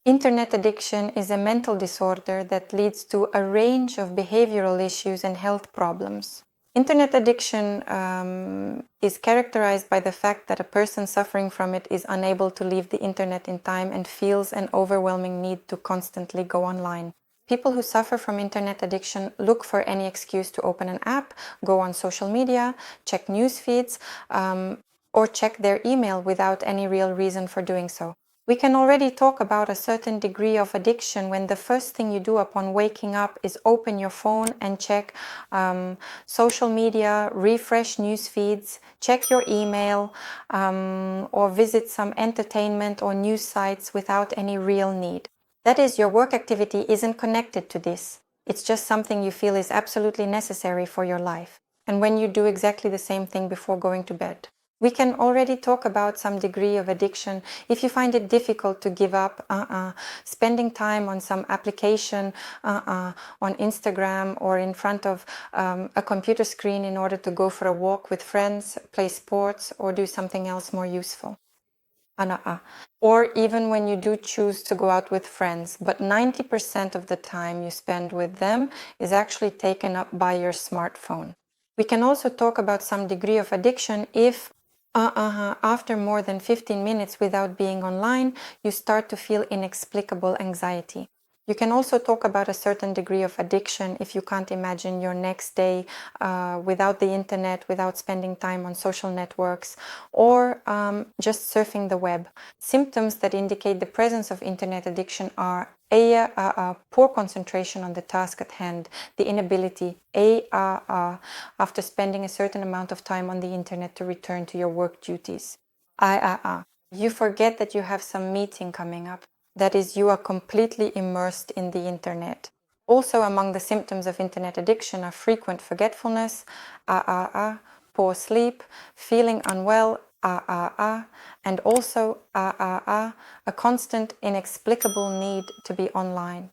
Internet addiction is a mental disorder that leads to a range of behavioral issues and health problems. Internet addiction is characterized by the fact that a person suffering from it is unable to leave the internet in time and feels an overwhelming need to constantly go online. People who suffer from internet addiction look for any excuse to open an app, go on social media, check news feeds, or check their email without any real reason for doing so. We can already talk about a certain degree of addiction when the first thing you do upon waking up is open your phone and check social media, refresh news feeds, check your email, or visit some entertainment or news sites without any real need. That is, your work activity isn't connected to this. It's just something you feel is absolutely necessary for your life. And when you do exactly the same thing before going to bed. We can already talk about some degree of addiction if you find it difficult to give up, spending time on some application, on Instagram or in front of a computer screen in order to go for a walk with friends, play sports, or do something else more useful. Or even when you do choose to go out with friends, but 90% of the time you spend with them is actually taken up by your smartphone. We can also talk about some degree of addiction if after more than 15 minutes without being online, you start to feel inexplicable anxiety. You can also talk about a certain degree of addiction if you can't imagine your next day without the internet, without spending time on social networks, or just surfing the web. Symptoms that indicate the presence of internet addiction are poor concentration on the task at hand, the inability after spending a certain amount of time on the internet to return to your work duties. You forget that you have some meeting coming up. That is, you are completely immersed in the internet. Also among the symptoms of internet addiction are frequent forgetfulness, poor sleep, feeling unwell, and also a constant inexplicable need to be online.